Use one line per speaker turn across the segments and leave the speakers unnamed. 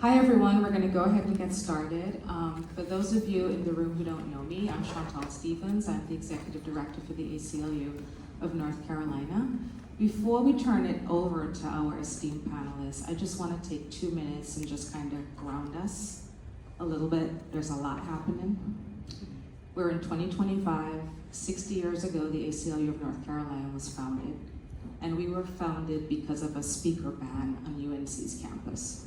Hi everyone, we're going to go ahead and get started. For those of you in the room who don't know me, I'm Chantal Stevens. I'm the Executive Director for the ACLU of North Carolina. Before we turn it over to our esteemed panelists, I just want to take 2 minutes and just kind of ground us a little bit. There's a lot happening. We're in 2025. 60 years ago, the ACLU of North Carolina was founded, and we were founded because of a speaker ban on UNC's campus.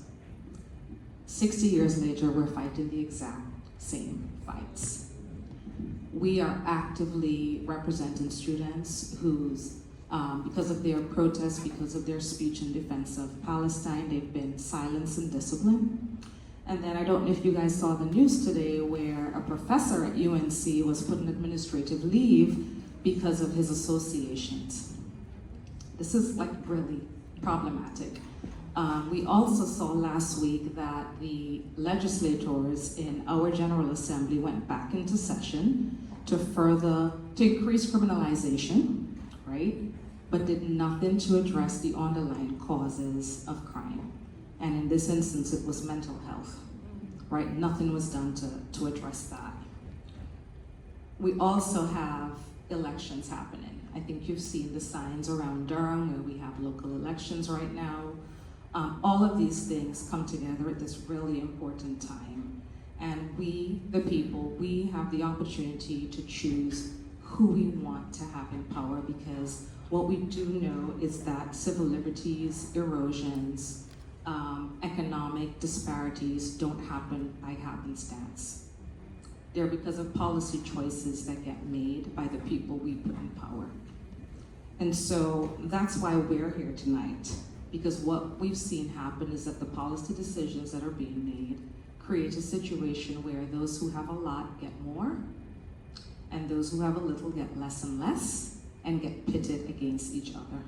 60 years later, we're fighting the exact same fights. We are actively representing students whose, because of their protests, because of their speech in defense of Palestine, they've been silenced and disciplined. And then I don't know if you guys saw the news today where a professor at UNC was put on administrative leave because of his associations. This is like really problematic. We also saw last week that the legislators in our General Assembly went back into session to increase criminalization, right? But did nothing to address the underlying causes of crime. And in this instance, it was mental health, right? Nothing was done to address that. We also have elections happening. I think you've seen the signs around Durham where we have local elections right now. All of these things come together at this really important time. And we, the people, we have the opportunity to choose who we want to have in power, because what we do know is that civil liberties, erosions, economic disparities don't happen by happenstance. They're because of policy choices that get made by the people we put in power. And so that's why we're here tonight. Because what we've seen happen is that the policy decisions that are being made create a situation where those who have a lot get more, and those who have a little get less and less, and get pitted against each other.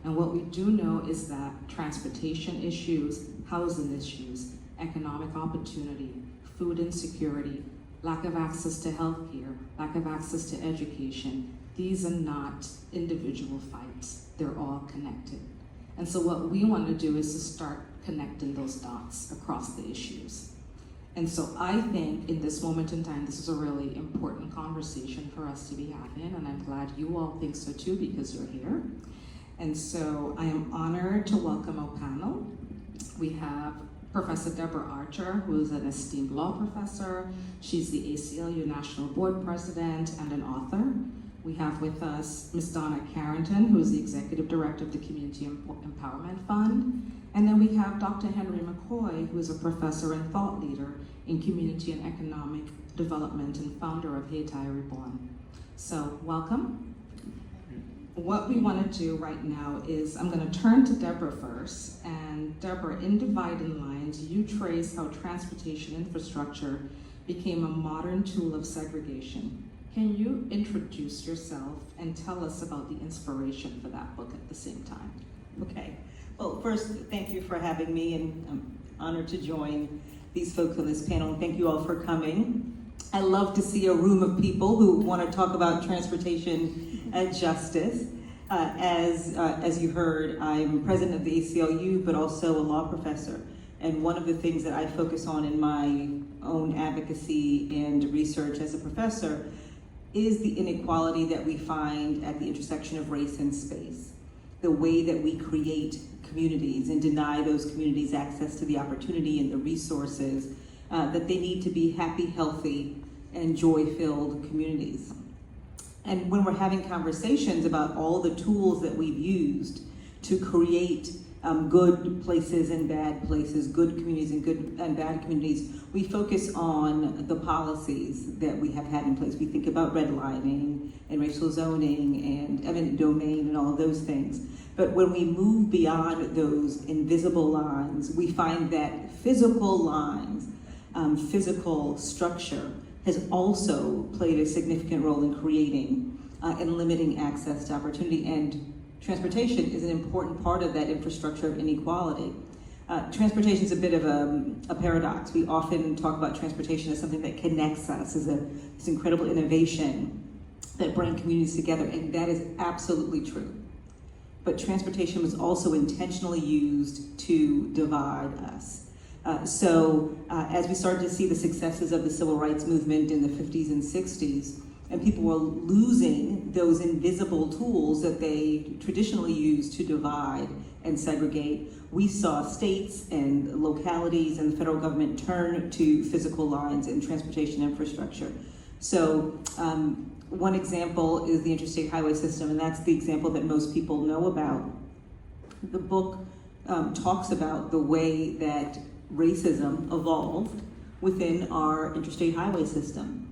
And what we do know is that transportation issues, housing issues, economic opportunity, food insecurity, lack of access to healthcare, lack of access to education, these are not individual fights. They're all connected. And so what we want to do is to start connecting those dots across the issues. And so I think in this moment in time, this is a really important conversation for us to be having, and I'm glad you all think so too, because you're here. And so I am honored to welcome our panel. We have Professor Deborah Archer, who is an esteemed law professor. She's the ACLU National Board President and an author. We have with us Ms. Donna Carrington, who is the Executive Director of the Community Empowerment Fund. And then we have Dr. Henry McKoy, who is a professor and thought leader in community and economic development and founder of Haiti Reborn. So welcome. What we want to do right now is I'm going to turn to Deborah first. And Deborah, in Dividing Lines, you trace how transportation infrastructure became a modern tool of segregation. Can you introduce yourself and tell us about the inspiration for that book at the same time?
Okay. Well, first, thank you for having me, and I'm honored to join these folks on this panel. And thank you all for coming. I love to see a room of people who want to talk about transportation justice. As you heard, I'm president of the ACLU, but also a law professor. And one of the things that I focus on in my own advocacy and research as a professor is the inequality that we find at the intersection of race and space. The way that we create communities and deny those communities access to the opportunity and the resources that they need to be happy, healthy, and joy-filled communities. And when we're having conversations about all the tools that we've used to create good places and bad places, good communities and good and bad communities, we focus on the policies that we have had in place. We think about redlining and racial zoning and eminent domain and all of those things. But when we move beyond those invisible lines, we find that physical lines, physical structure has also played a significant role in creating and limiting access to opportunity. And transportation is an important part of that infrastructure of inequality. Transportation is a bit of a paradox. We often talk about transportation as something that connects us, as this incredible innovation that brings communities together, and that is absolutely true. But transportation was also intentionally used to divide us. As we started to see the successes of the civil rights movement in the 50s and 60s, and people were losing those invisible tools that they traditionally used to divide and segregate, we saw states and localities and the federal government turn to physical lines and transportation infrastructure. So one example is the interstate highway system, and that's the example that most people know about. The book talks about the way that racism evolved within our interstate highway system.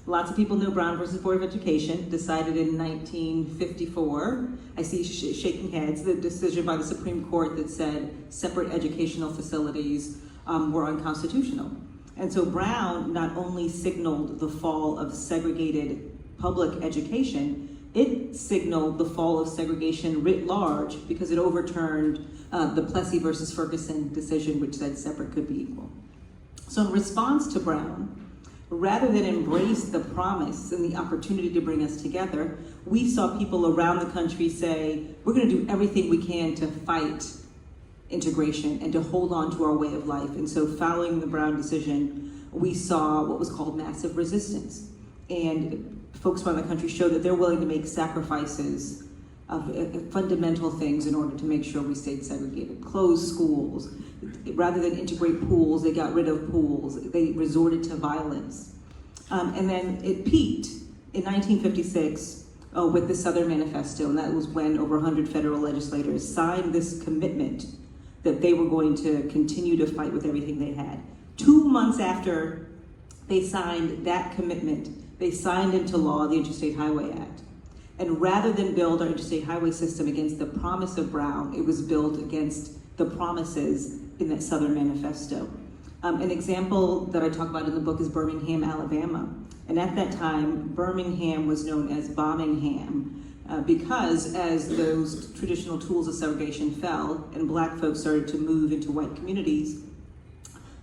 Lots of people know Brown versus Board of Education, decided in 1954. I see shaking heads, the decision by the Supreme Court that said separate educational facilities were unconstitutional. And so Brown not only signaled the fall of segregated public education, it signaled the fall of segregation writ large because it overturned the Plessy versus Ferguson decision, which said separate could be equal. So in response to Brown, rather than embrace the promise and the opportunity to bring us together, we saw people around the country say, we're going to do everything we can to fight integration and to hold on to our way of life. And so following the Brown decision, we saw what was called massive resistance. And folks around the country showed that they're willing to make sacrifices of fundamental things in order to make sure we stayed segregated. Closed schools. Rather than integrate pools, they got rid of pools. They resorted to violence. And then it peaked in 1956 with the Southern Manifesto, and that was when over 100 federal legislators signed this commitment that they were going to continue to fight with everything they had. 2 months after they signed that commitment, they signed into law the Interstate Highway Act. And rather than build our interstate highway system against the promise of Brown, it was built against the promises in that Southern Manifesto. An example that I talk about in the book is Birmingham, Alabama. And at that time, Birmingham was known as Bombingham because as those traditional tools of segregation fell and black folks started to move into white communities,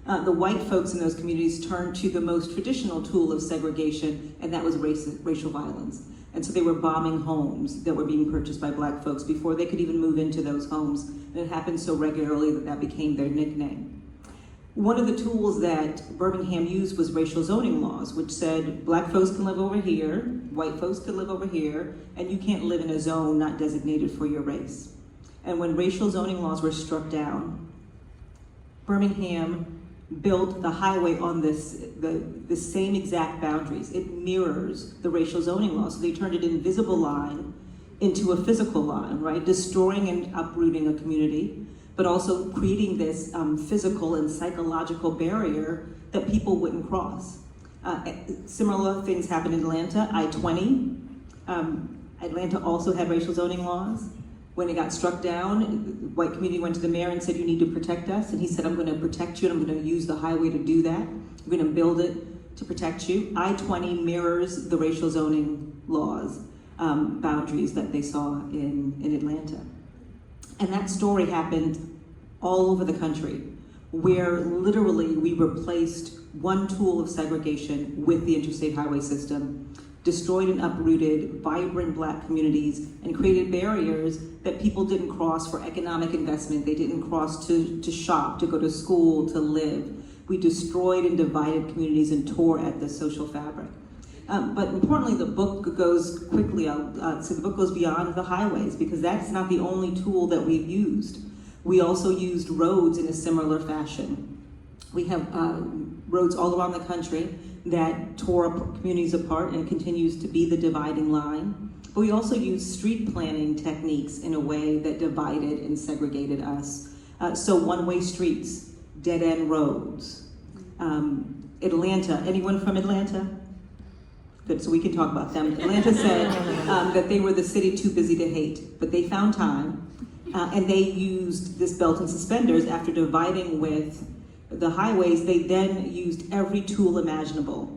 the white folks in those communities turned to the most traditional tool of segregation, and that was racial violence. And so they were bombing homes that were being purchased by black folks before they could even move into those homes. And it happened so regularly that that became their nickname. One of the tools that Birmingham used was racial zoning laws, which said black folks can live over here, white folks can live over here, and you can't live in a zone not designated for your race. And when racial zoning laws were struck down, Birmingham built the highway on the same exact boundaries. It mirrors the racial zoning law. So they turned an invisible line into a physical line, right? Destroying and uprooting a community, but also creating this physical and psychological barrier that people wouldn't cross. Similar things happened in Atlanta, I-20. Atlanta also had racial zoning laws. When it got struck down, the white community went to the mayor and said, you need to protect us. And he said, I'm going to protect you, and I'm going to use the highway to do that. I'm going to build it to protect you. I-20 mirrors the racial zoning laws, boundaries that they saw in Atlanta. And that story happened all over the country, where literally we replaced one tool of segregation with the interstate highway system, destroyed and uprooted vibrant black communities, and created barriers that people didn't cross for economic investment. They didn't cross to shop, to go to school, to live. We destroyed and divided communities and tore at the social fabric. But importantly, the book goes quickly out. So the book goes beyond the highways, because that's not the only tool that we've used. We also used roads in a similar fashion. We have roads all around the country that tore communities apart and continues to be the dividing line. But we also used street planning techniques in a way that divided and segregated us. So one-way streets, dead-end roads. Atlanta, anyone from Atlanta? Good, so we can talk about them. Atlanta said that they were the city too busy to hate, but they found time, and they used this belt and suspenders after dividing with the highways. They then used every tool imaginable.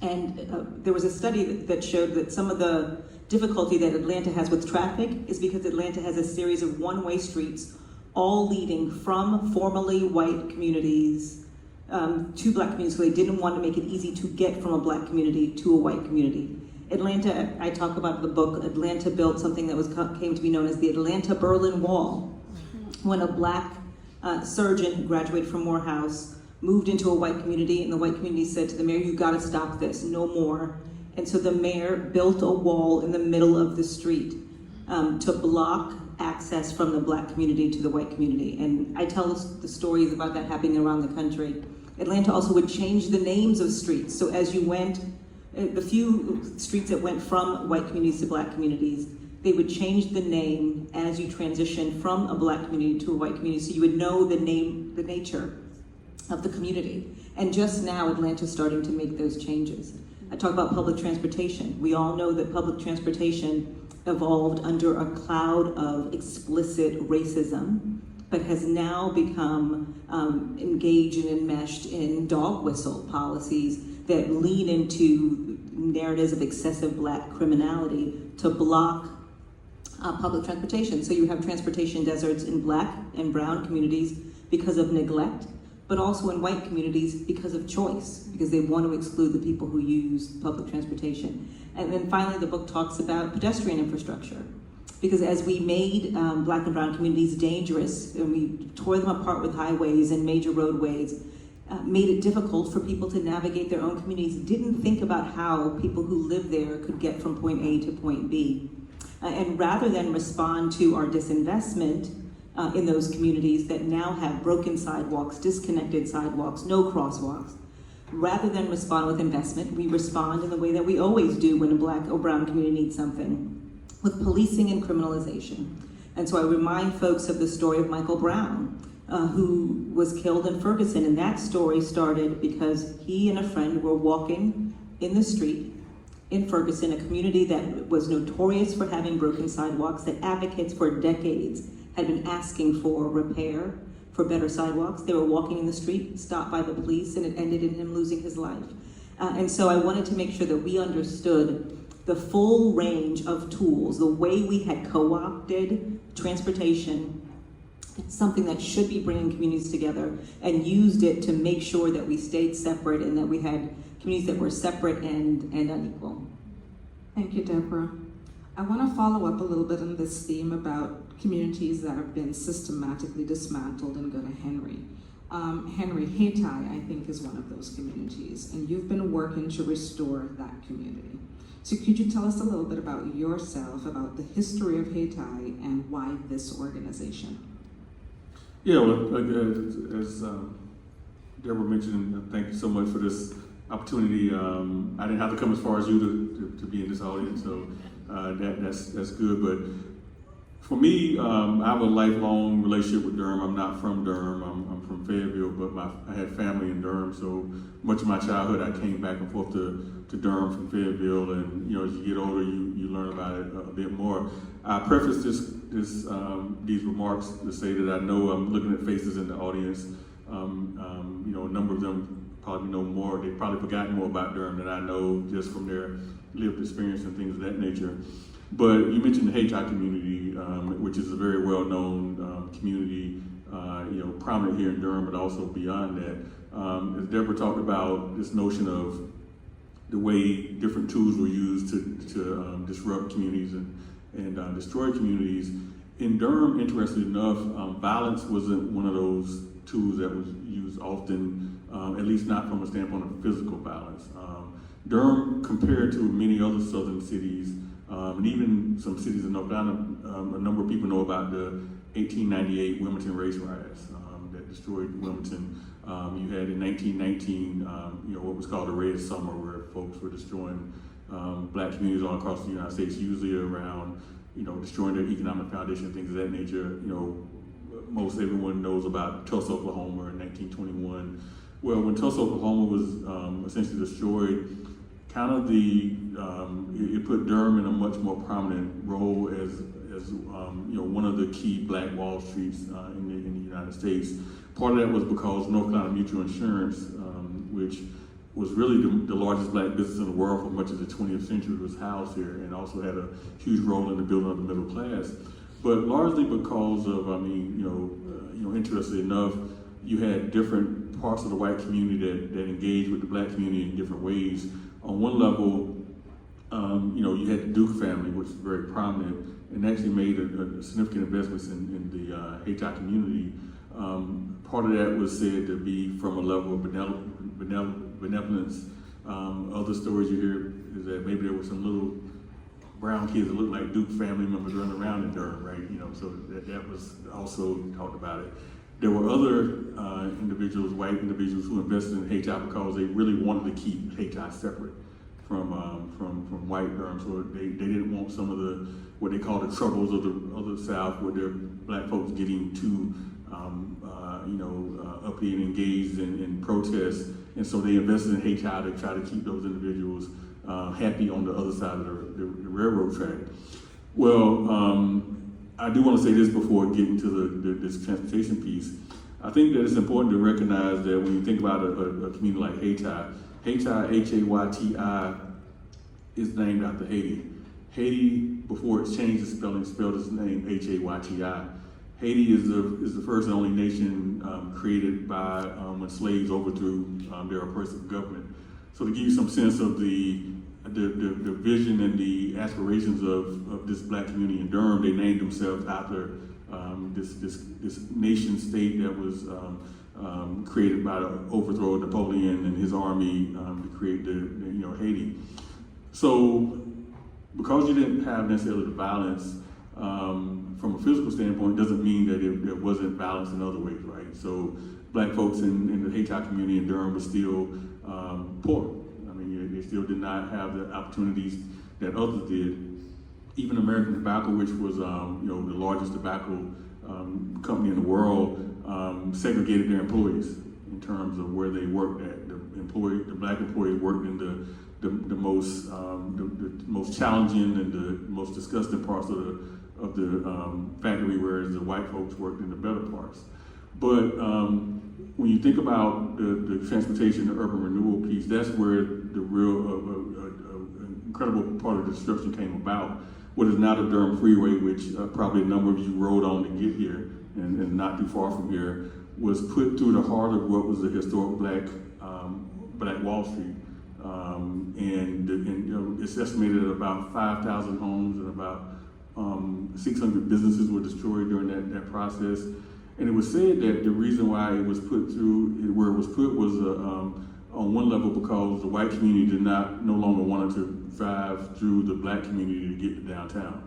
And there was a study that showed that some of the difficulty that Atlanta has with traffic is because Atlanta has a series of one-way streets, all leading from formerly white communities to black communities, so they didn't want to make it easy to get from a black community to a white community. Atlanta, I talk about in the book, Atlanta built something that came to be known as the Atlanta Berlin Wall. When a black surgeon who graduated from Morehouse, moved into a white community, and the white community said to the mayor, "You gotta stop this, no more." And so the mayor built a wall in the middle of the street to block access from the black community to the white community. And I tell the stories about that happening around the country. Atlanta also would change the names of streets. So as you went, the few streets that went from white communities to black communities, they would change the name as you transitioned from a black community to a white community, so you would know the name, the nature of the community. And just now, Atlanta's starting to make those changes. I talk about public transportation. We all know that public transportation evolved under a cloud of explicit racism, but has now become engaged and enmeshed in dog whistle policies that lean into narratives of excessive black criminality to block public transportation. So you have transportation deserts in black and brown communities because of neglect, but also in white communities because of choice, because they want to exclude the people who use public transportation. And then finally, the book talks about pedestrian infrastructure, because as we made black and brown communities dangerous, and we tore them apart with highways and major roadways, made it difficult for people to navigate their own communities, didn't think about how people who live there could get from point A to point B. And rather than respond to our disinvestment in those communities that now have broken sidewalks, disconnected sidewalks, no crosswalks, rather than respond with investment, we respond in the way that we always do when a black or brown community needs something, with policing and criminalization. And so I remind folks of the story of Michael Brown, who was killed in Ferguson. And that story started because he and a friend were walking in the street in Ferguson, a community that was notorious for having broken sidewalks, that advocates for decades had been asking for repair, for better sidewalks. They were walking in the street, stopped by the police, and it ended in him losing his life. And so I wanted to make sure that we understood the full range of tools, the way we had co-opted transportation, something that should be bringing communities together, and used it to make sure that we stayed separate and that we had communities that were separate and unequal.
Thank you, Deborah. I want to follow up a little bit on this theme about communities that have been systematically dismantled and go to Henry. Henry, Hayti, I think, is one of those communities, and you've been working to restore that community. So could you tell us a little bit about yourself, about the history of Hayti, and why this organization?
Yeah, well, as Deborah mentioned, thank you so much for this opportunity. I didn't have to come as far as you to be in this audience, so that's good. But for me, I have a lifelong relationship with Durham. I'm not from Durham. I'm from Fayetteville, but I had family in Durham, so much of my childhood I came back and forth to Durham from Fayetteville, and as you get older, you learn about it a bit more. I preface these remarks to say that I know I'm looking at faces in the audience. A number of them probably know more. They've probably forgotten more about Durham than I know just from their lived experience and things of that nature. But you mentioned the Hayti community, which is a very well-known community, prominent here in Durham, but also beyond that. As Deborah talked about, this notion of the way different tools were used to disrupt communities and destroy communities. In Durham, interestingly enough, violence wasn't one of those tools that was used often, at least not from a standpoint of physical violence. Durham, compared to many other southern cities, and even some cities in North Carolina, a number of people know about the 1898 Wilmington race riots that destroyed Wilmington. You had in 1919, what was called the Red Summer, where folks were destroying black communities all across the United States, usually around, destroying their economic foundation, things of that nature. Most everyone knows about Tulsa, Oklahoma in 1921. Well, when Tulsa, Oklahoma was essentially destroyed, kind of it put Durham in a much more prominent role as one of the key black Wall Streets in the United States. Part of that was because North Carolina Mutual Insurance, which was really the largest black business in the world for much of the 20th century, was housed here, and also had a huge role in the building of the middle class. But largely because of, interestingly enough, you had different parts of the white community that engaged with the black community in different ways. On one level, you had the Duke family, which was very prominent, and actually made a significant investments in the Hayti community. Part of that was said to be from a level of benevolence. Other stories you hear is that maybe there were some little brown kids that looked like Duke family members running around in Durham, right? So that was also talked about it. There were other individuals, white individuals, who invested in Hayti because they really wanted to keep Hayti separate from white Durham. So they didn't want some of the, what they call the troubles of the South, where their black folks getting too uppity and engaged in protests. And so they invested in Hayti to try to keep those individuals happy on the other side of the railroad track. Well, I do want to say this before getting to this transportation piece. I think that it's important to recognize that when you think about a community like Hayti, Hayti, is named after Haiti. Haiti, before it changed its spelling, spelled its name Hayti. Haiti is the first and only nation created by when slaves overthrew their oppressive government. So to give you some sense of the vision and the aspirations of this black community in Durham, they named themselves after this nation state that was created by the overthrow of Napoleon and his army to create Haiti. So because you didn't have necessarily the violence from a physical standpoint, doesn't mean that there wasn't violence in other ways, right? So black folks in the Hayti community in Durham were still poor. I mean, they still did not have the opportunities that others did. Even American Tobacco, which was the largest tobacco company in the world, segregated their employees in terms of where they worked at. The black employees worked in the most challenging and the most disgusting parts of the factory, whereas the white folks worked in the better parts. But when you think about the transportation, the urban renewal piece, that's where the real incredible part of the disruption came about. What is now the Durham Freeway, which probably a number of you rode on to get here, and not too far from here, was put through the heart of what was the historic Black Wall Street. It's estimated that about 5,000 homes and about 600 businesses were destroyed during that process. And it was said that the reason why it was put through where it was put was on one level because the white community no longer wanted to drive through the black community to get to downtown.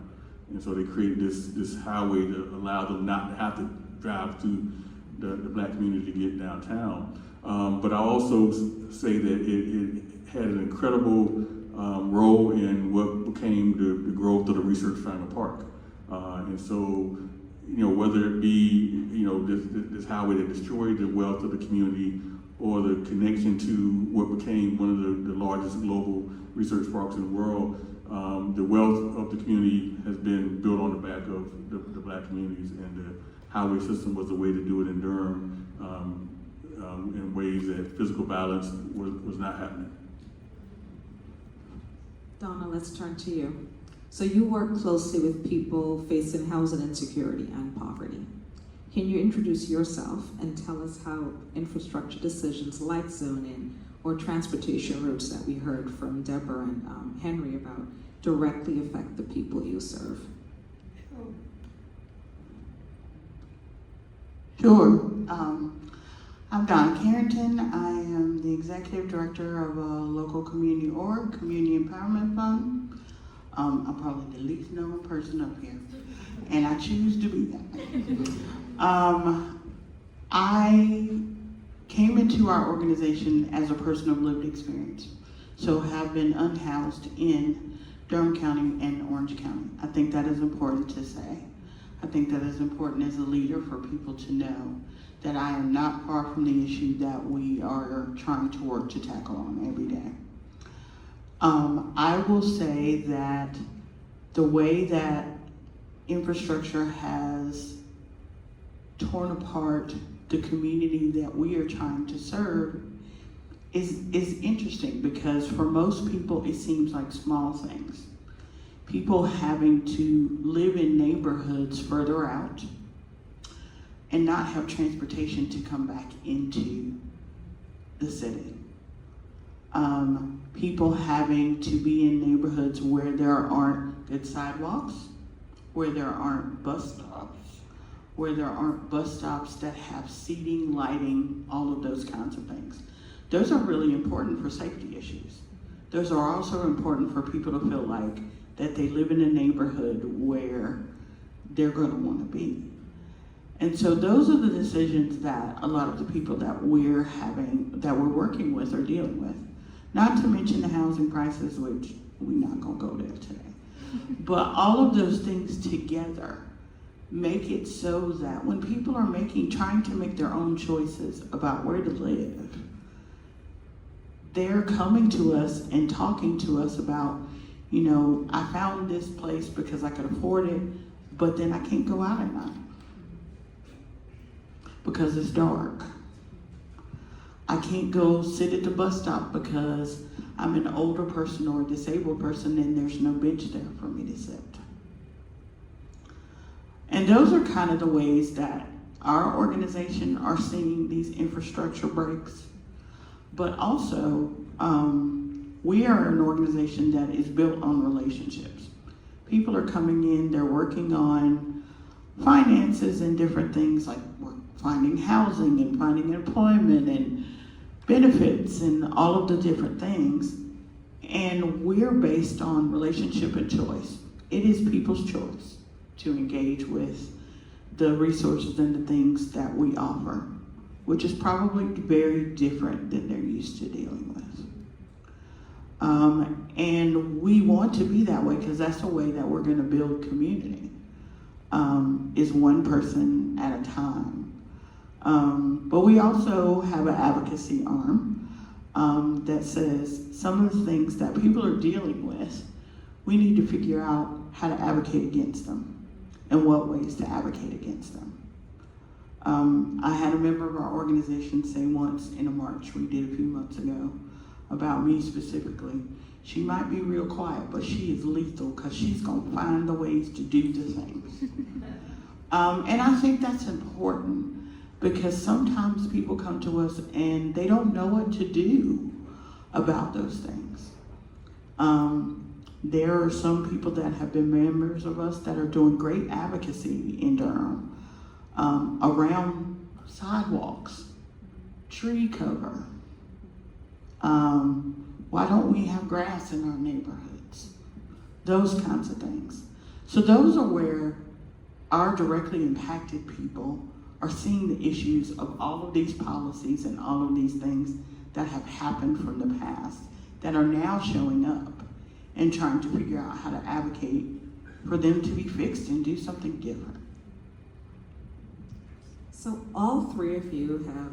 And so they created this highway to allow them not to have to drive through the black community to get downtown. But I also say that it had an incredible role in what became the growth of the Research Triangle Park. And so, whether it be, this highway that destroyed the wealth of the community or the connection to what became one of the largest global research parks in the world, the wealth of the community has been built on the back of the black communities, and the highway system was the way to do it in Durham in ways that physical violence was not happening.
Donna, let's turn to you. So you work closely with people facing housing insecurity and poverty. Can you introduce yourself and tell us how infrastructure decisions like zoning or transportation routes that we heard from Deborah and Henry about directly affect the people you serve?
Sure. I'm Donna Carrington. I am the executive director of a local community org, Community Empowerment Fund. I'm probably the least known person up here, and I choose to be that. I came into our organization as a person of lived experience, so have been unhoused in Durham County and Orange County. I think that is important to say. I think that is important as a leader for people to know that I am not far from the issue that we are trying to work to tackle on every day. I will say that the way that infrastructure has torn apart the community that we are trying to serve is interesting, because for most people it seems like small things. People having to live in neighborhoods further out and not have transportation to come back into the city. People having to be in neighborhoods where there aren't good sidewalks, where there aren't bus stops, where there aren't bus stops that have seating, lighting, all of those kinds of things. Those are really important for safety issues. Those are also important for people to feel like that they live in a neighborhood where they're going to want to be. And so those are the decisions that a lot of the people that we're working with are dealing with. Not to mention the housing crisis, which we're not going to go there today. But all of those things together make it so that when people are trying to make their own choices about where to live, they're coming to us and talking to us about, I found this place because I could afford it, but then I can't go out at night because it's dark. I can't go sit at the bus stop because I'm an older person or a disabled person and there's no bench there for me to sit. And those are kind of the ways that our organization are seeing these infrastructure breaks. But also, we are an organization that is built on relationships. People are coming in, they're working on finances and different things like finding housing and finding employment and benefits and all of the different things. And we're based on relationship and choice. It is people's choice to engage with the resources and the things that we offer, which is probably very different than they're used to dealing with. And we want to be that way because that's the way that we're going to build community, is one person at a time. But we also have an advocacy arm that says some of the things that people are dealing with, we need to figure out how to advocate against them and what ways to advocate against them. I had a member of our organization say once in a march we did a few months ago about me specifically, she might be real quiet, but she is lethal because she's going to find the ways to do the things. And I think that's important because sometimes people come to us and they don't know what to do about those things. There are some people that have been members of us that are doing great advocacy in Durham around sidewalks, tree cover. Why don't we have grass in our neighborhoods? Those kinds of things. So those are where our directly impacted people are seeing the issues of all of these policies and all of these things that have happened from the past that are now showing up and trying to figure out how to advocate for them to be fixed and do something different.
So all three of you have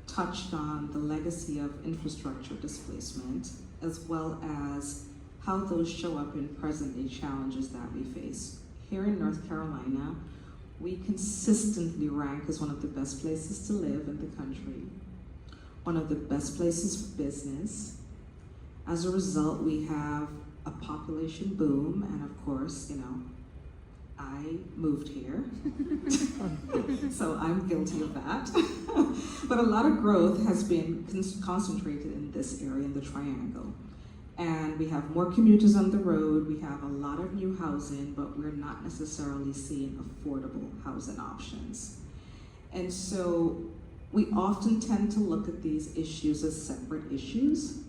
touched on the legacy of infrastructure displacement, as well as how those show up in present-day challenges that we face. Here in North Carolina, we consistently rank as one of the best places to live in the country, one of the best places for business. As a result, we have a population boom, and of course, I moved here, so I'm guilty of that. But a lot of growth has been concentrated in this area, in the triangle. And we have more commuters on the road, we have a lot of new housing, but we're not necessarily seeing affordable housing options. And so we often tend to look at these issues as separate issues.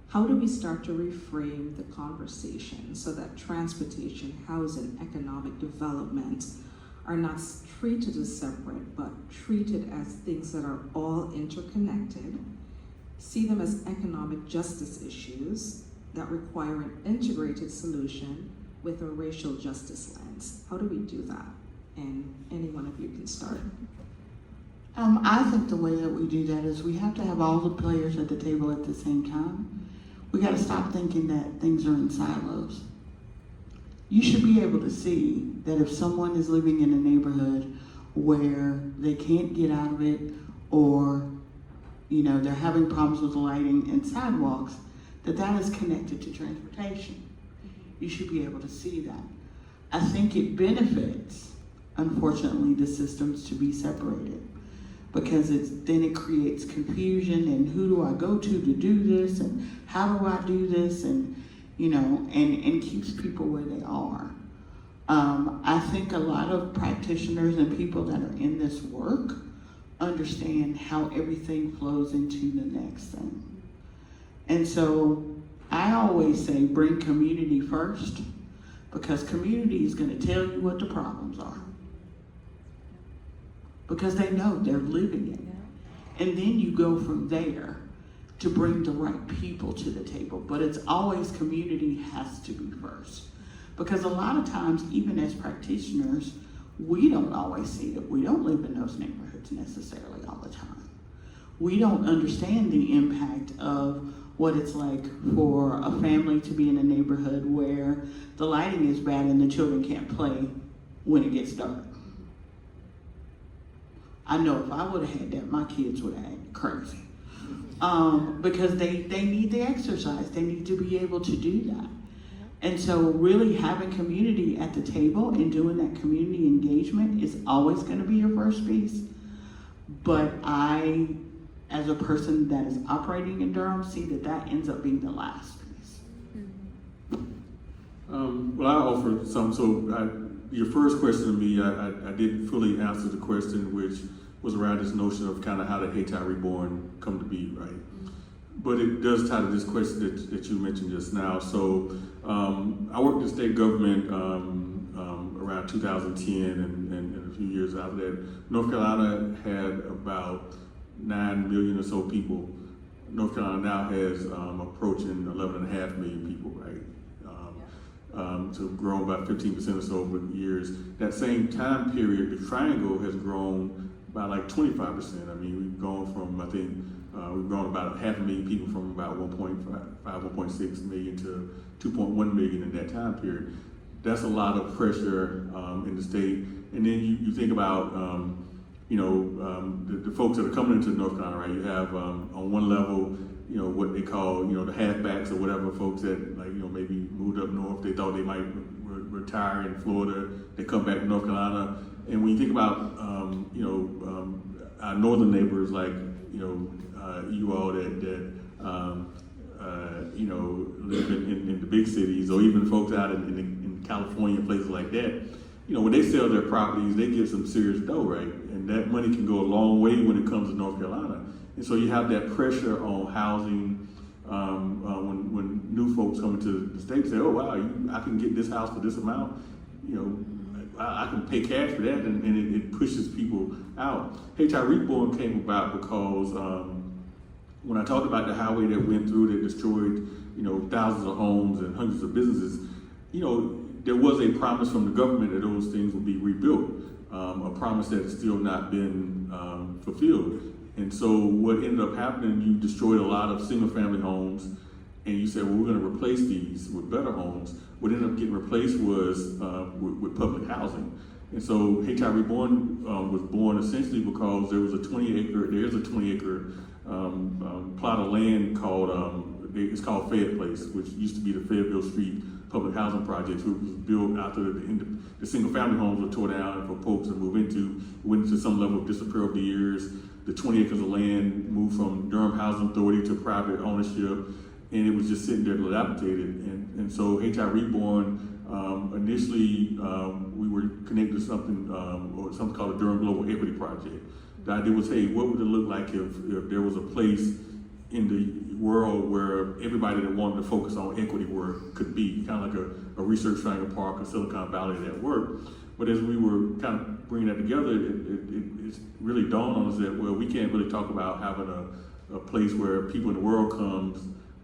How do we start to reframe the conversation so that transportation, housing, economic development are not treated as separate, but treated as things that are all interconnected, see them as economic justice issues that require an integrated solution with a racial justice lens? How do we do that? And any one of you can start.
I think the way that we do that is we have to have all the players at the table at the same time. We got to stop thinking that things are in silos. You should be able to see that if someone is living in a neighborhood where they can't get out of it, or they're having problems with lighting and sidewalks, that is connected to transportation. You should be able to see that. I think it benefits, unfortunately, the systems to be separated, because then it creates confusion and who do I go to do this and how do I do this, and and keeps people where they are. I think a lot of practitioners and people that are in this work understand how everything flows into the next thing. And so I always say bring community first, because community is going to tell you what the problems are. Because they know, they're living it. And then you go from there to bring the right people to the table. But it's always community has to be first. Because a lot of times, even as practitioners, we don't always see it. We don't live in those neighborhoods necessarily all the time. We don't understand the impact of what it's like for a family to be in a neighborhood where the lighting is bad and the children can't play when it gets dark. I know if I would have had that, my kids would have acted crazy. Because they need the exercise. They need to be able to do that. And so really having community at the table and doing that community engagement is always going to be your first piece. But I, as a person that is operating in Durham, see that ends up being the last piece.
Well, I offer some. So your first question to me, I didn't fully answer the question, which was around this notion of kind of how the Hayti Reborn come to be, right? But it does tie to this question that you mentioned just now. So I worked in state government around 2010 and a few years after that. North Carolina had about 9 million or so people. North Carolina now has approaching 11.5 million people, right? So grown about 15% or so over the years. That same time period, the triangle has grown by like 25%. I mean, we've gone from, I think, we've grown about 500,000 people from about 1.5, 1.6 million to 2.1 million in that time period. That's a lot of pressure in the state. And then you think about, the folks that are coming into North Carolina, right? You have on one level, what they call, the halfbacks or whatever, folks that maybe moved up north. They thought they might retire in Florida. They come back to North Carolina. And when you think about, our northern neighbors, like, you all that live in the big cities, or even folks out in California, places like that, when they sell their properties, they get some serious dough, right? And that money can go a long way when it comes to North Carolina. And so you have that pressure on housing when new folks come into the state, say, oh, wow, I can get this house for this amount, I can pay cash for that, and it pushes people out. Hayti Reborn came about because when I talked about the highway that went through that destroyed, thousands of homes and hundreds of businesses, there was a promise from the government that those things would be rebuilt, a promise that has still not been fulfilled. And so what ended up happening, you destroyed a lot of single family homes, and you said, well, we're going to replace these with better homes. What ended up getting replaced was with public housing. And so Hayti Reborn was born essentially because there's a 20-acre plot of land called, it's called Fayette Place, which used to be the Fayetteville Street Public Housing Project, which was built after the single family homes were torn down for folks to move into. It went into some level of disrepair over the years. The 20 acres of land moved from Durham Housing Authority to private ownership, and it was just sitting there dilapidated. And so Hayti Reborn, initially we were connected to something called the Durham Global Equity Project. The idea was, hey, what would it look like if there was a place in the world where everybody that wanted to focus on equity work could be, kind of like a Research Triangle Park or Silicon Valley that worked. But as we were kind of bringing that together, it really dawned on us that, well, we can't really talk about having a place where people in the world comes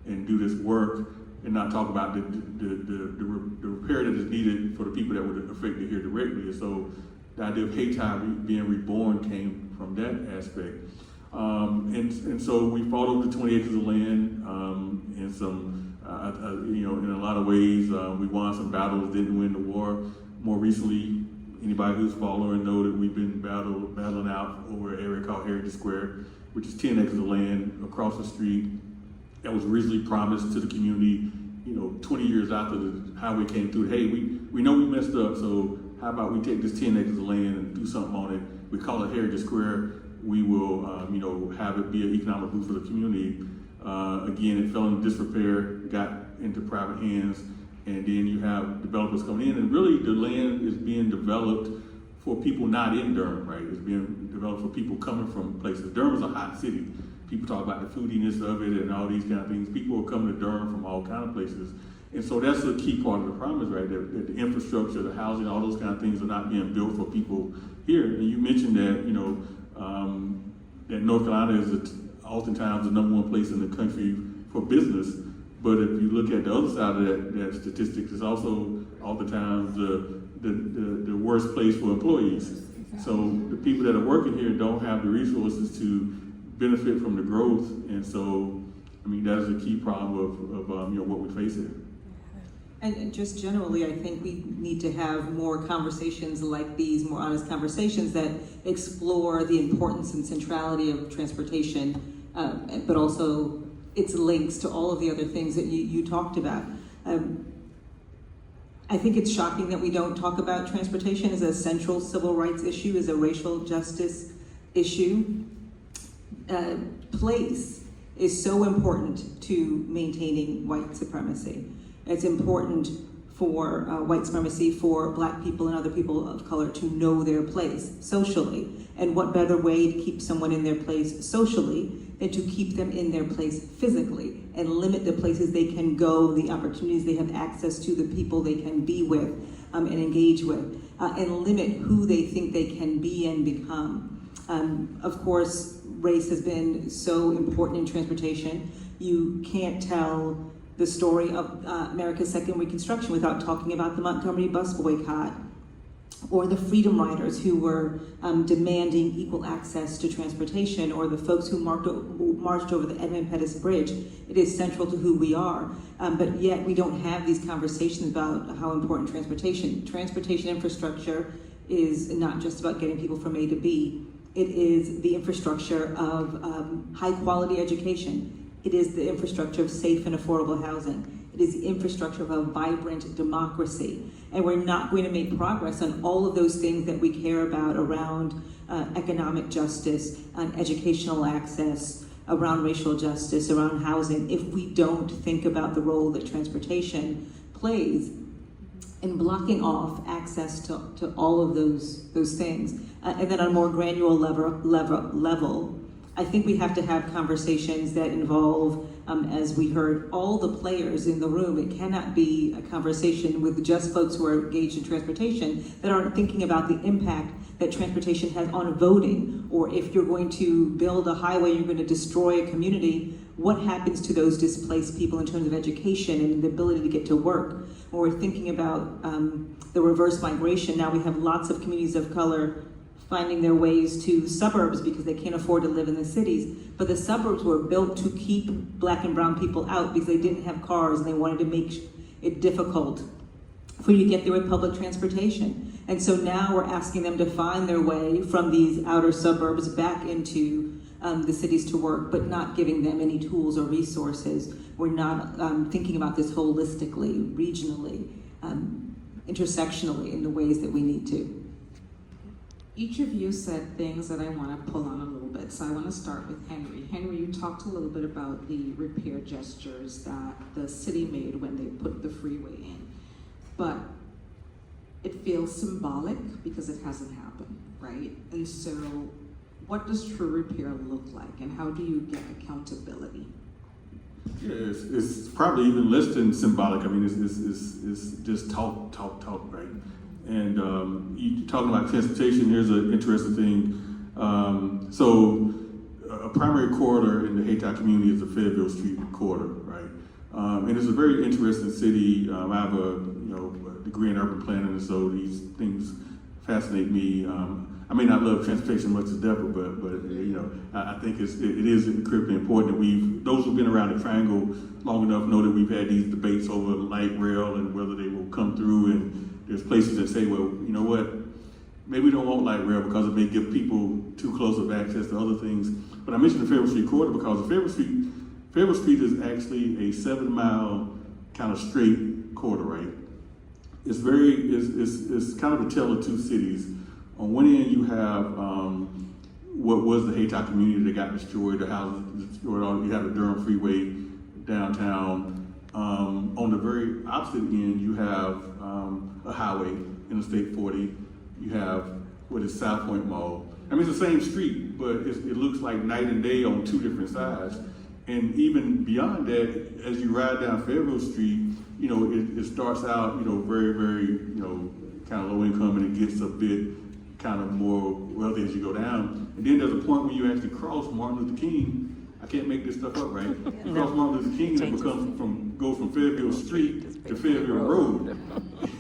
and do this work and not talk about the repair that is needed for the people that were affected here directly. And so the idea of Hayti being reborn came from that aspect. And so we fought over the 20 acres of land, and some, in a lot of ways, we won some battles, didn't win the war. More recently, anybody who's following know that we've been battling out over an area called Heritage Square, which is 10 acres of land across the street that was originally promised to the community, 20 years after the highway came through. Hey, we know we messed up, so how about we take this 10 acres of land and do something on it? We call it Heritage Square. We will, have it be an economic boost for the community. Again, it fell into disrepair, got into private hands, and then you have developers coming in, and really the land is being developed for people not in Durham, right? It's being developed for people coming from places. Durham is a hot city. People talk about the foodiness of it and all these kind of things. People are coming to Durham from all kind of places. And so that's a key part of the problem, is right, that the infrastructure, the housing, all those kind of things are not being built for people here. And you mentioned that, you know, that North Carolina is oftentimes the #1 place in the country for business. But if you look at the other side of that statistics, it's also oftentimes the worst place for employees. So the people that are working here don't have the resources to benefit from the growth. And so, I mean, that is a key problem of you know, what we face here.
And just generally, I think we need to have more conversations like these, more honest conversations that explore the importance and centrality of transportation, but also its links to all of the other things that you talked about. I think it's shocking that we don't talk about transportation as a central civil rights issue, as a racial justice issue. Place is so important to maintaining white supremacy. It's important for white supremacy, for Black people and other people of color to know their place socially. And what better way to keep someone in their place socially than to keep them in their place physically and limit the places they can go, the opportunities they have access to, the people they can be with and engage with, and limit who they think they can be and become. Of course, race has been so important in transportation. You can't tell the story of America's second Reconstruction without talking about the Montgomery bus boycott, or the Freedom Riders who were demanding equal access to transportation, or the folks who marched over the Edmund Pettus Bridge. It is central to who we are, but yet we don't have these conversations about how important transportation infrastructure is not just about getting people from A to B. It is the infrastructure of high quality education. It is the infrastructure of safe and affordable housing. It is the infrastructure of a vibrant democracy. And we're not going to make progress on all of those things that we care about around economic justice, on educational access, around racial justice, around housing, if we don't think about the role that transportation plays in blocking off access to all of those things. And then on a more granular level, I think we have to have conversations that involve, as we heard, all the players in the room. It cannot be a conversation with just folks who are engaged in transportation that aren't thinking about the impact that transportation has on voting, or if you're going to build a highway, you're going to destroy a community, what happens to those displaced people in terms of education and the ability to get to work? Or we're thinking about the reverse migration. Now we have lots of communities of color finding their ways to suburbs because they can't afford to live in the cities. But the suburbs were built to keep Black and brown people out because they didn't have cars and they wanted to make it difficult for you to get there with public transportation. And so now we're asking them to find their way from these outer suburbs back into the cities to work, but not giving them any tools or resources. We're not thinking about this holistically, regionally, intersectionally in the ways that we need to.
Each of you said things that I want to pull on a little bit, so I want to start with Henry. Henry, you talked a little bit about the repair gestures that the city made when they put the freeway in, but it feels symbolic because it hasn't happened, right? And so what does true repair look like, and how do you get accountability?
Yeah, it's probably even less than symbolic. I mean, it's just talk, right? And you talking about transportation, here's an interesting thing. So a primary corridor in the Hayti community is the Fayetteville Street corridor, right? And it's a very interesting city. I have a degree in urban planning, and so these things fascinate me. I may not love transportation much as Deborah, but I think it is critically important that those who've been around the triangle long enough know that we've had these debates over light rail and whether they will come through, and there's places that say, well, you know what, maybe we don't want light rail because it may give people too close of access to other things. But I mentioned the Fayetteville Street corridor because the Fayetteville Street is actually a 7-mile kind of straight corridor, right? It's kind of a tale of two cities. On one end, you have what was the Hayti community that got destroyed, the houses destroyed. You have the Durham Freeway downtown, On the very opposite end, you have a highway, Interstate 40. You have what is South Point Mall. I mean, it's the same street, but it looks like night and day on two different sides. And even beyond that, as you ride down Fayetteville Street, you know, it starts out, you know, very, very, you know, kind of low income, and it gets a bit kind of more wealthy as you go down. And then there's a point when you actually cross Martin Luther King. I can't make this stuff up, right? You cross Martin Luther King, and it goes from Fayetteville Street to Fayetteville Road.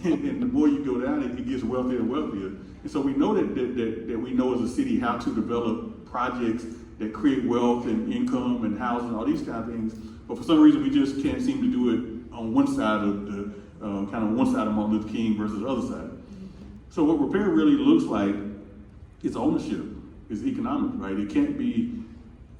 And the more you go down, it gets wealthier and wealthier. And so we know that we know as a city how to develop projects that create wealth and income and housing, all these kind of things. But for some reason, we just can't seem to do it on one side of the one side of Martin Luther King versus the other side. So what repair really looks like is ownership, is economic, right? It can't be,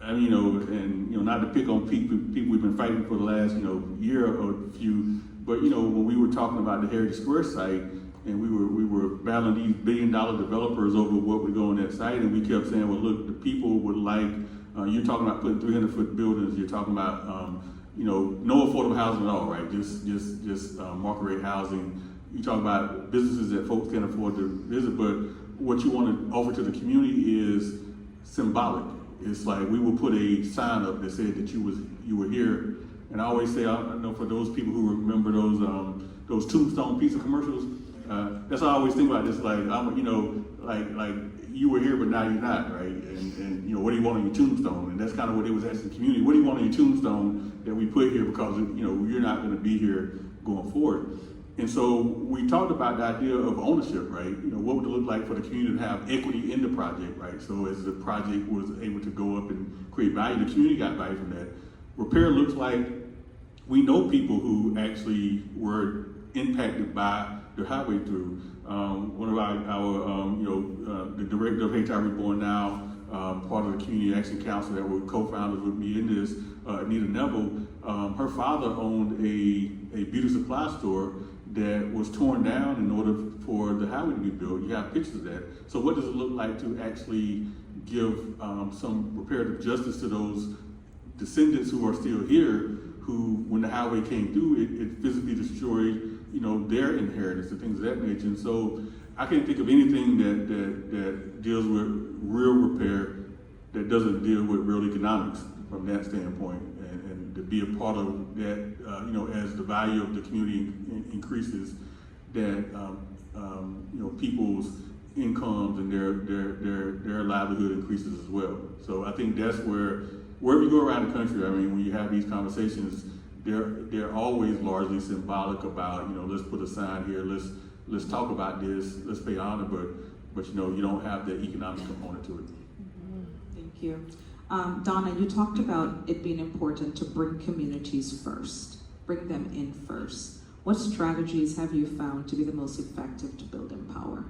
I mean, you know, and, you know, not to pick on people we've been fighting for the last, you know, year or few, but, you know, when we were talking about the Heritage Square site, and we were battling these billion-dollar developers over what would go on that site, and we kept saying, well, look, the people would like, you're talking about putting 300-foot buildings, you're talking about, you know, no affordable housing at all, right? Just market rate housing. You talk about businesses that folks can't afford to visit, but what you want to offer to the community is symbolic. It's like we will put a sign up that said that you were here. And I always say, I know for those people who remember those Tombstone pizza commercials, that's how I always think about this. Like you know, like you were here, but now you're not, right? And you know, what do you want on your tombstone? And that's kind of what it was asking the community. What do you want on your tombstone that we put here because you know you're not going to be here going forward? And so we talked about the idea of ownership, right? You know, what would it look like for the community to have equity in the project, right? So as the project was able to go up and create value, the community got value from that. Repair looks like we know people who actually were impacted by the highway through. One of our you know, the director of HR Reborn Now, part of the Community Action Council that were co-founders with me in this, Anita Neville, her father owned a beauty supply store that was torn down in order for the highway to be built. You have pictures of that. So what does it look like to actually give some reparative justice to those descendants who are still here, who, when the highway came through, it physically destroyed, you know, their inheritance and things of that nature. And so I can't think of anything that deals with real repair that doesn't deal with real economics from that standpoint. And to be a part of that, you know, as the value of the community increases, that you know, people's incomes and their livelihood increases as well. So I think that's wherever you go around the country, I mean, when you have these conversations, they're always largely symbolic about, you know, let's put a sign here, let's talk about this, let's pay honor, but you know, you don't have the economic component to it.
Thank you. Donna, you talked about it being important to bring communities first, bring them in first. What strategies have you found to be the most effective to build empower?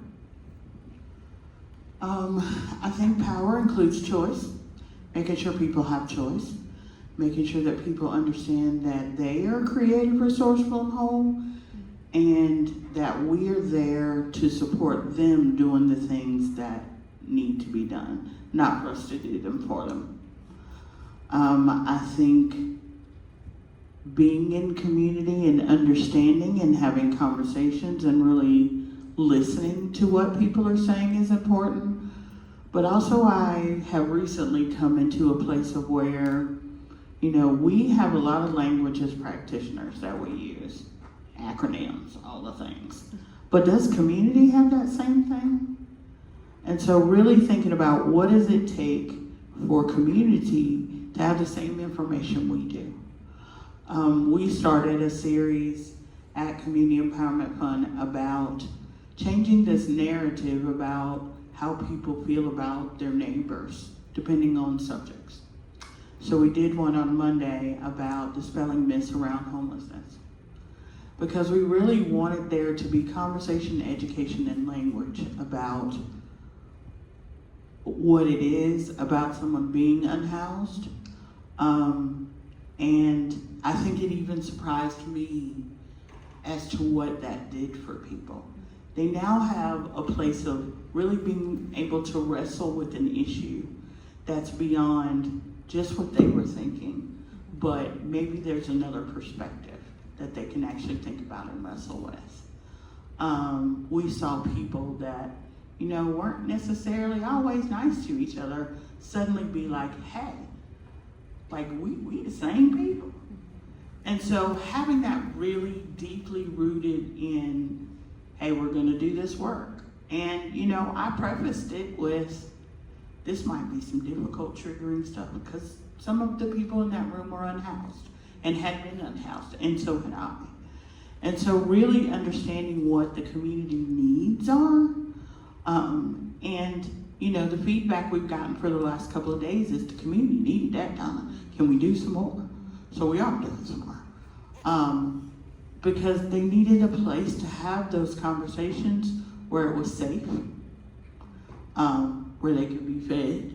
I think power includes choice, making sure people have choice, making sure that people understand that they are creative, resourceful, and whole, and that we are there to support them doing the things that need to be done, not for us to do them for them. I think being in community and understanding and having conversations and really listening to what people are saying is important. But also I have recently come into a place of where, you know, we have a lot of language as practitioners that we use, acronyms, all the things. But does community have that same thing? And so really thinking about what does it take for community to have the same information we do. We started a series at Community Empowerment Fund about changing this narrative about how people feel about their neighbors, depending on subjects. So we did one on Monday about dispelling myths around homelessness, because we really wanted there to be conversation, education, and language about what it is about someone being unhoused. And I think it even surprised me as to what that did for people. They now have a place of really being able to wrestle with an issue that's beyond just what they were thinking, but maybe there's another perspective. that they can actually think about and wrestle with. We saw people that, weren't necessarily always nice to each other suddenly be like, hey, like we the same people. And so having that really deeply rooted in, hey, we're gonna do this work. And I prefaced it with, this might be some difficult triggering stuff because some of the people in that room were unhoused and had been unhoused, and so had I. And so really understanding what the community needs are, and the feedback we've gotten for the last couple of days is the community needed that done. Can we do some more? So we are doing some more. Because they needed a place to have those conversations where it was safe, where they could be fed,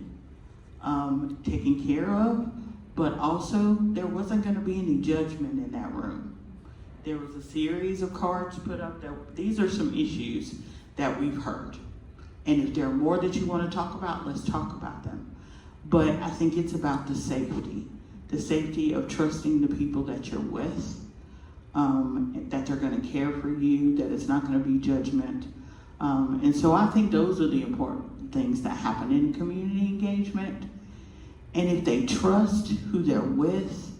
taken care of, but also there wasn't going to be any judgment in that room. There was a series of cards put up that these are some issues that we've heard. And if there are more that you want to talk about, let's talk about them. But I think it's about the safety of trusting the people that you're with, that they're going to care for you, that it's not going to be judgment. And so I think those are the important things that happen in community engagement. And if they trust who they're with,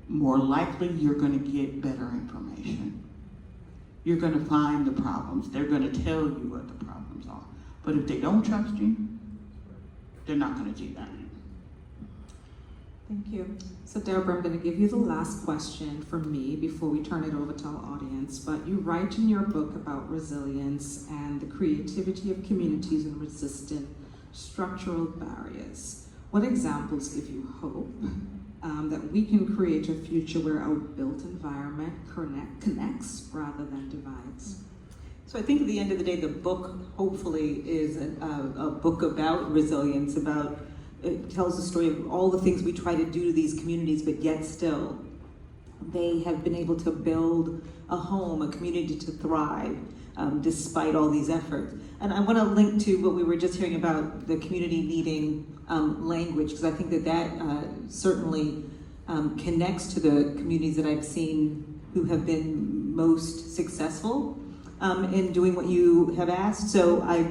more likely you're going to get better information. You're going to find the problems. They're going to tell you what the problems are. But if they don't trust you, they're not going to do that.
Thank you. So Deborah, I'm going to give you the last question from me before we turn it over to our audience. But you write in your book about resilience and the creativity of communities in resistant structural barriers. What examples give you hope that we can create a future where our built environment connects rather than divides?
So I think at the end of the day, the book hopefully is a book about resilience, it tells the story of all the things we try to do to these communities, but yet still, they have been able to build a home, a community to thrive, despite all these efforts. And I want to link to what we were just hearing about the community needing language, because I think that certainly connects to the communities that I've seen who have been most successful in doing what you have asked. So I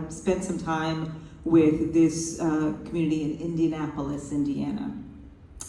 spent some time with this community in Indianapolis, Indiana.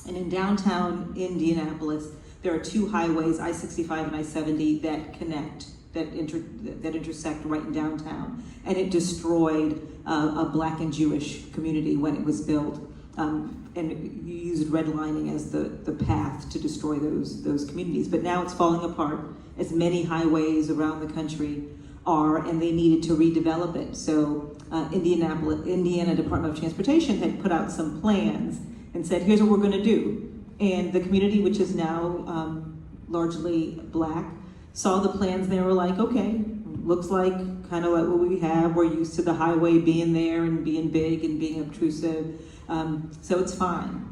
And in downtown Indianapolis, there are two highways, I-65 and I-70, that connect, that intersect right in downtown. And it destroyed a Black and Jewish community when it was built. And you used redlining as the path to destroy those communities. But now it's falling apart, as many highways around the country are, and they needed to redevelop it. So Indiana Department of Transportation had put out some plans and said, here's what we're going to do. And the community, which is now largely Black, saw the plans. They were like, okay, looks like kind of like what we have. We're used to the highway being there and being big and being obtrusive, so it's fine.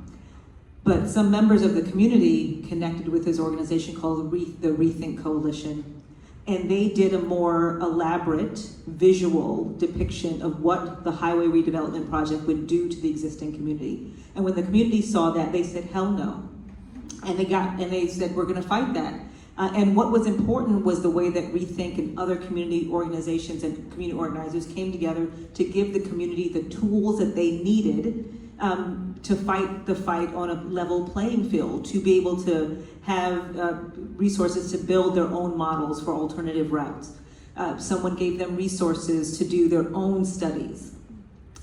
But some members of the community connected with this organization called the Rethink Coalition, and they did a more elaborate visual depiction of what the highway redevelopment project would do to the existing community. And when the community saw that, they said, hell no. And they said, we're gonna fight that. And what was important was the way that Rethink and other community organizations and community organizers came together to give the community the tools that they needed to fight the fight on a level playing field, to be able to have resources to build their own models for alternative routes. Someone gave them resources to do their own studies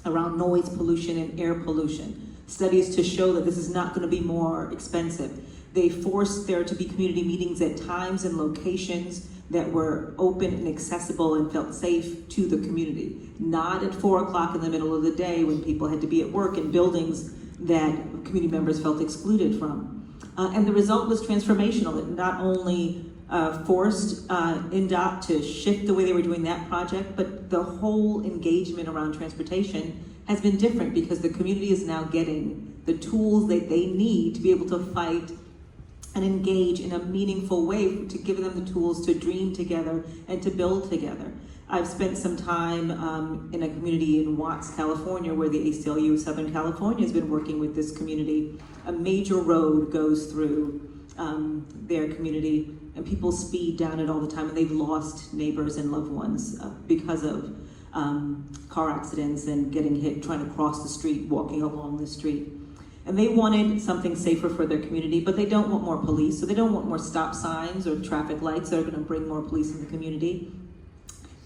around noise pollution and air pollution, studies to show that this is not going to be more expensive. They forced there to be community meetings at times and locations that were open and accessible and felt safe to the community. Not at 4 o'clock in the middle of the day when people had to be at work in buildings that community members felt excluded from. And the result was transformational. It not only forced NDOT to shift the way they were doing that project, but the whole engagement around transportation has been different because the community is now getting the tools that they need to be able to fight and engage in a meaningful way, to give them the tools to dream together and to build together. I've spent some time in a community in Watts, California, where the ACLU of Southern California has been working with this community. A major road goes through their community, and people speed down it all the time, and they've lost neighbors and loved ones because of car accidents and getting hit trying to cross the street, walking along the street. And they wanted something safer for their community, but they don't want more police, so they don't want more stop signs or traffic lights that are going to bring more police in the community.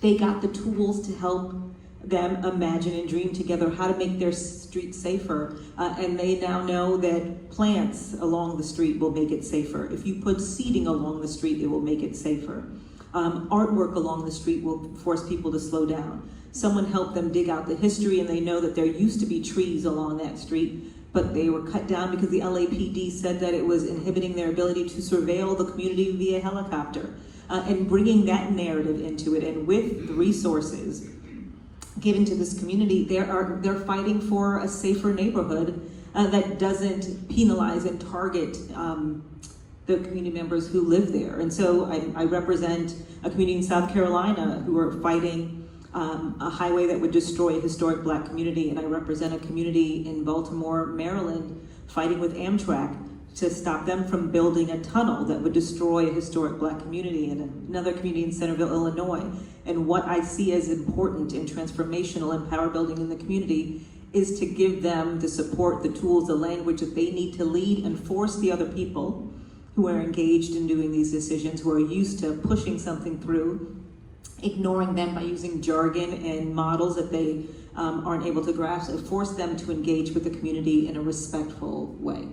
They got the tools to help them imagine and dream together how to make their street safer, and they now know that plants along the street will make it safer. If you put seating along the street, it will make it safer. Artwork along the street will force people to slow down. Someone helped them dig out the history, and they know that there used to be trees along that street, but they were cut down because the LAPD said that it was inhibiting their ability to surveil the community via helicopter, and bringing that narrative into it. And with the resources given to this community, they're fighting for a safer neighborhood that doesn't penalize and target the community members who live there. And so I represent a community in South Carolina who are fighting a highway that would destroy a historic Black community, and I represent a community in Baltimore, Maryland, fighting with Amtrak to stop them from building a tunnel that would destroy a historic Black community, and another community in Centerville, Illinois. And what I see as important and transformational and power building in the community is to give them the support, the tools, the language that they need to lead and force the other people who are engaged in doing these decisions, who are used to pushing something through, ignoring them by using jargon and models that they aren't able to grasp, and force them to engage with the community in a respectful way.